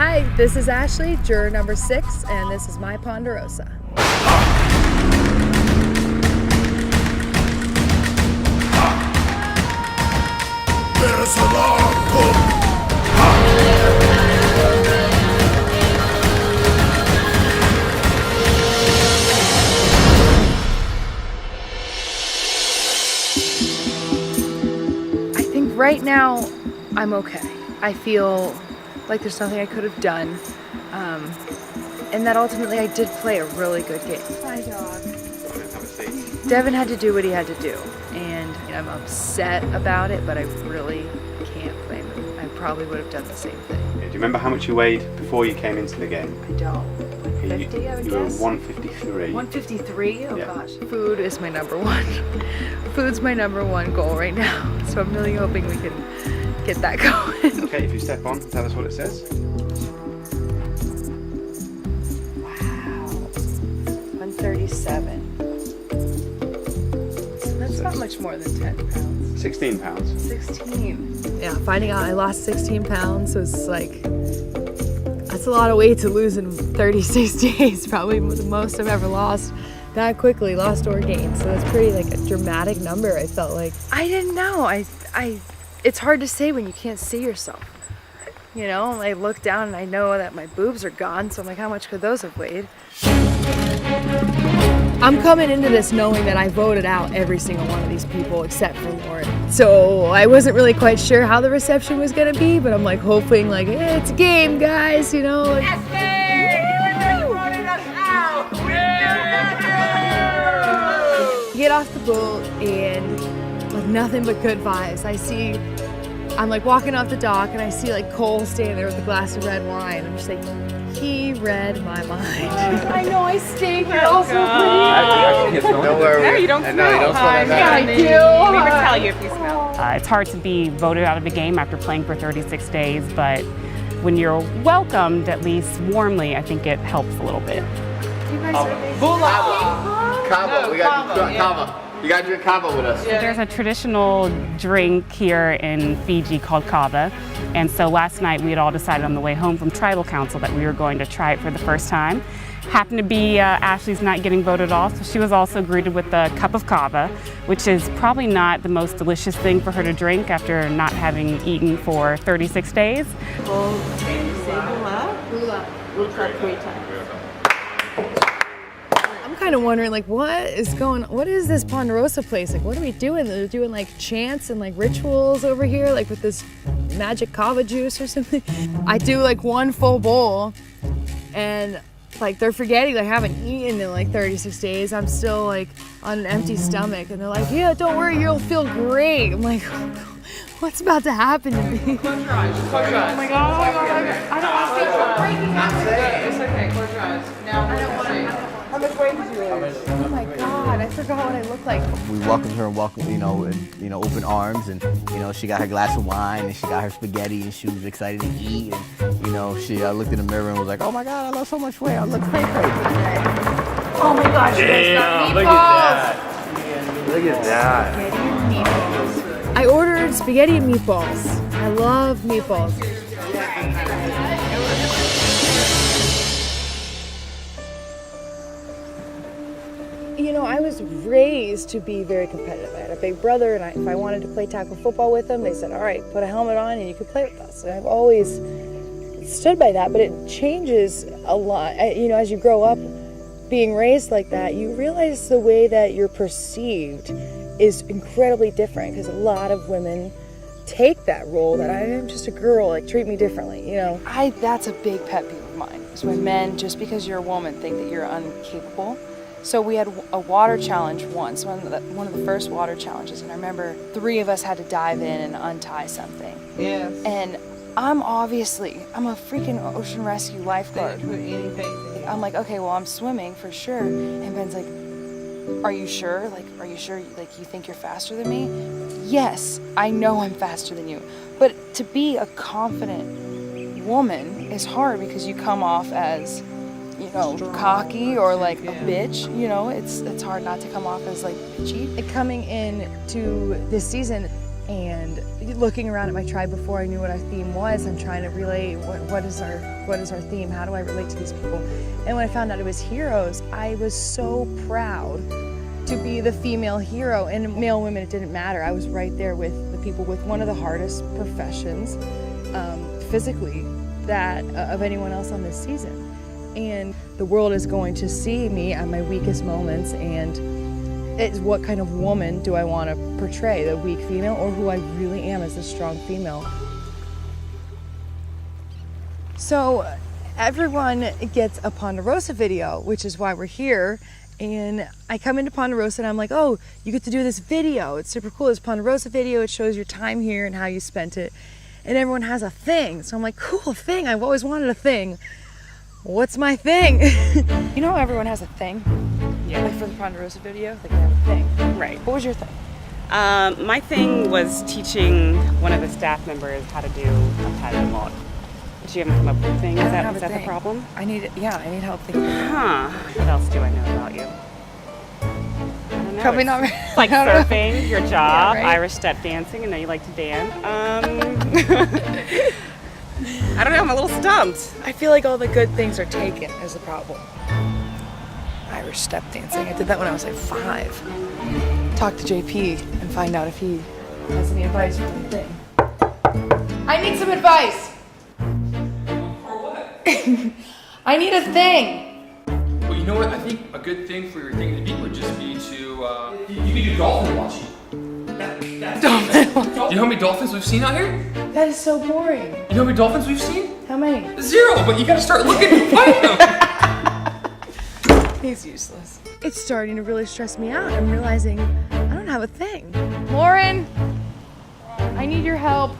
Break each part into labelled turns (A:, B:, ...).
A: Hi, this is Ashley, juror number 6, and this is my Ponderosa.
B: There's a lot
A: I think right now I'm okay. I feel like there's nothing I could have done, and that ultimately I did play a really good game. Hi, dog. Devin had to do what he had to do, and I'm upset about it, but I really can't blame him. I probably would have done the same thing.
C: Do you remember how much you weighed before you came into the game?
A: I don't. 50, I would
C: you were
A: guess.
C: 153.
A: 153? Oh
C: yeah.
A: Gosh. Food is my number one. Food's my number one goal right now, so I'm really hoping we can get that going.
C: Okay, if you step on, tell us what it says.
A: Wow. 137. That's not much more than 10 pounds.
C: 16 pounds.
A: 16. Yeah, finding out I lost 16 pounds was like, that's a lot of weight to lose in 36 days. Probably the most I've ever lost that quickly, lost or gained. So that's pretty like a dramatic number, I felt like. I didn't know. It's hard to say when you can't see yourself. You know, I look down and I know that my boobs are gone, so I'm like, how much could those have weighed? I'm coming into this knowing that I voted out every single one of these people except for Lauren. So I wasn't really quite sure how the reception was gonna be, but I'm like hoping like, hey, it's a game, guys, you know? Like, get off the boat and like nothing but good vibes. I'm like walking off the dock and I see like Cole standing there with a glass of red wine. I'm just like, he read my mind. I know I stink. You're also pretty.
C: Don't worry.
D: No, you don't smell.
C: No, you don't smell
A: Yeah, I do.
D: We would tell you if you smell.
E: It's hard to be voted out of a game after playing for 36 days, but when you're welcomed, at least warmly, I think it helps a little bit.
A: You guys are
C: Kava. We got kava. You gotta drink kava with us.
E: There's a traditional drink here in Fiji called kava, and so last night we had all decided on the way home from Tribal Council that we were going to try it for the first time. Happened to be Ashley's not getting voted off, so she was also greeted with a cup of kava, which is probably not the most delicious thing for her to drink after not having eaten for 36 days.
A: I'm kind of wondering like what is this Ponderosa place? Like what are we doing? They're doing like chants and like rituals over here, like with this magic kava juice or something. I do like one full bowl and like they're forgetting I haven't eaten in like 36 days. I'm still like on an empty stomach and they're like, yeah, don't worry, you'll feel great. I'm like, what's about to happen to me?
D: Close your eyes. Close your eyes.
A: Oh my god, I don't want to feel breaking out.
D: It's okay. Close your eyes. Now I don't want to. How much weight did you lose?
A: Oh my god, I forgot what I look like.
F: We welcomed her, in open arms, and she got her glass of wine and she got her spaghetti and she was excited to eat, and she looked in the mirror and was like, oh my god, I lost so much weight, I look crazy.
A: Oh my gosh,
C: Damn, look at that. Look at that.
A: I ordered spaghetti and meatballs. I love meatballs. I was raised to be very competitive. I had a big brother, and if I wanted to play tackle football with him, they said, all right, put a helmet on and you can play with us. And I've always stood by that, but it changes a lot. As you grow up being raised like that, you realize the way that you're perceived is incredibly different because a lot of women take that role that I am just a girl, like treat me differently, That's a big pet peeve of mine, is when men, just because you're a woman, think that you're incapable. So we had a water challenge once, one of the first water challenges, and I remember 3 of us had to dive in and untie something.
D: Yes.
A: And I'm a freaking ocean rescue lifeguard. I'm like, okay, well, I'm swimming for sure. And Ben's like, are you sure? Like, you think you're faster than me? Yes, I know I'm faster than you. But to be a confident woman is hard because you come off as, cocky or like a bitch, it's hard not to come off as like bitchy. Coming in to this season And looking around at my tribe before I knew what our theme was, I'm trying to relate what is our theme? How do I relate to these people? And when I found out it was heroes, I was so proud to be the female hero. And male and women, it didn't matter. I was right there with the people with one of the hardest professions physically of anyone else on this season. And the world is going to see me at my weakest moments, and it's what kind of woman do I want to portray, the weak female, or who I really am as a strong female. So everyone gets a Ponderosa video, which is why we're here. And I come into Ponderosa and I'm like, oh, you get to do this video. It's super cool. It's Ponderosa video. It shows your time here and how you spent it. And everyone has a thing. So I'm like, cool, thing. I've always wanted a thing. What's my thing? You know how everyone has a thing?
E: Yeah.
A: Like for the Ponderosa video, they can have a thing.
E: Right.
A: What was your thing?
E: My thing was teaching one of the staff members how to do a pattern walk. But you haven't come up with a thing? Is that the problem?
A: I need help thinking.
E: Huh. What else do I know about you? I don't know.
A: Probably not.
E: It's like surfing, your job,
A: right?
E: Irish step dancing, and then you like to dance. I don't know, I'm a little stumped.
A: I feel like all the good things are taken is the problem. Irish step dancing. I did that when I was like 5. Talk to JP and find out if he has any advice for the thing. I need some advice.
G: For what?
A: I need a thing.
G: Well, you know what? I think a good thing for your thing to be would just be to you could do dolphin watching.
A: Dolphin watching.
G: Do you know how many dolphins we've seen out here?
A: That is so boring.
G: You know how many dolphins we've seen?
A: How many?
G: 0, but you gotta start looking to find them.
A: He's useless. It's starting to really stress me out. I'm realizing I don't have a thing. Lauren, I need your help.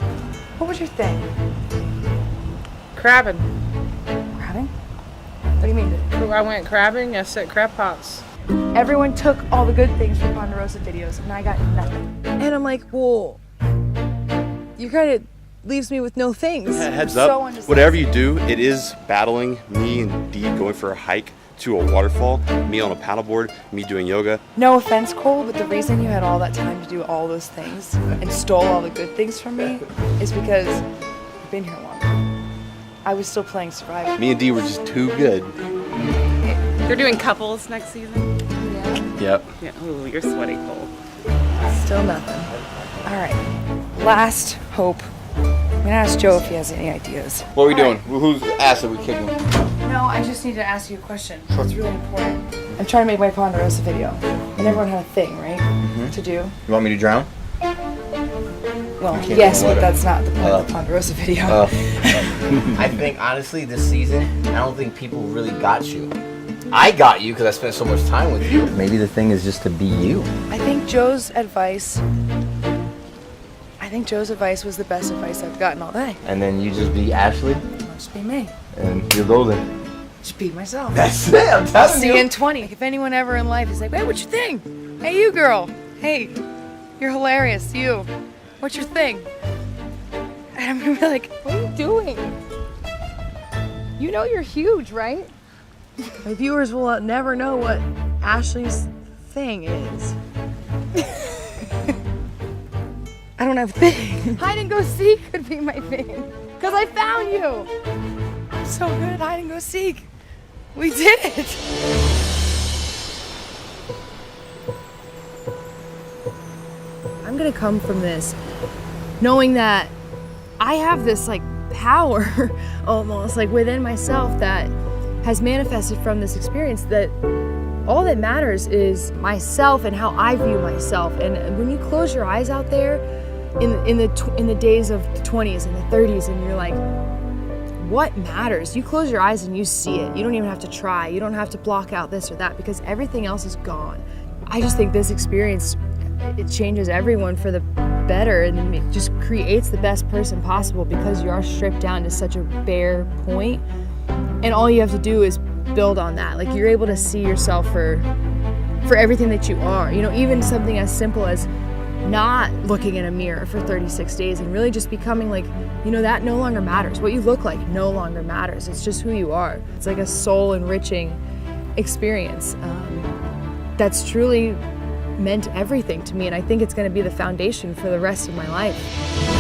A: What was your thing?
D: Crabbing.
A: Crabbing? What do you mean?
D: I went crabbing, I set crab pots.
A: Everyone took all the good things from Ponderosa videos and I got nothing. And I'm like, well, you kind of leaves me with no things.
H: Heads
A: I'm
H: up,
A: so undecisive.
H: whatever you do, it is battling me and Dee going for a hike to a waterfall, me on a paddleboard, me doing yoga.
A: No offense, Cole, but the reason you had all that time to do all those things and stole all the good things from me is because you've been here longer. I was still playing Survivor.
H: Me and Dee were just too good.
E: You're doing couples next season?
H: Yep.
E: Yeah. Ooh, you're sweaty, Cole.
A: Still nothing. All right, last hope. I'm gonna ask Joe if he has any ideas.
C: What are we doing? Whose ass are we kicking?
A: No, I just need to ask you a question. It's really important. I'm trying to make my Ponderosa video, and everyone had a thing, right, to do.
C: You want me to drown?
A: Well,
C: can't
A: yes,
C: do
A: but
C: water.
A: that's not the point of the Ponderosa video.
F: I think honestly this season, I don't think people really got you. I got you because I spent so much time with you. Maybe the thing is just to be you.
A: I think Joe's advice was the best advice I've gotten all day.
F: And then you just be Ashley,
A: Just be me.
F: and you're golden.
A: Just be myself.
F: That's it, I'm telling
A: See
F: you.
A: you in 20. If anyone ever in life is like, hey, what's your thing? Hey, you girl. Hey, you're hilarious. You. What's your thing? And I'm gonna be like, what are you doing? You know you're huge, right? My viewers will never know what Ashley's thing is. I don't have a thing. Hide and go seek could be my thing. Because I found you. I'm so good at hide and go seek. We did it. I'm gonna come from this knowing that I have this like power almost like within myself that has manifested from this experience, that all that matters is myself and how I view myself. And when you close your eyes out there in the days of the 20s and the 30s and you're like, what matters? You close your eyes and you see it. You don't even have to try. You don't have to block out this or that because everything else is gone. I just think this experience, it changes everyone for the better and it just creates the best person possible because you are stripped down to such a bare point. And all you have to do is build on that. Like you're able to see yourself for everything that you are. You know, even something as simple as not looking in a mirror for 36 days and really just becoming like, you know, that no longer matters. What you look like no longer matters. It's just who you are. It's like a soul enriching experience that's truly meant everything to me, and I think it's going to be the foundation for the rest of my life.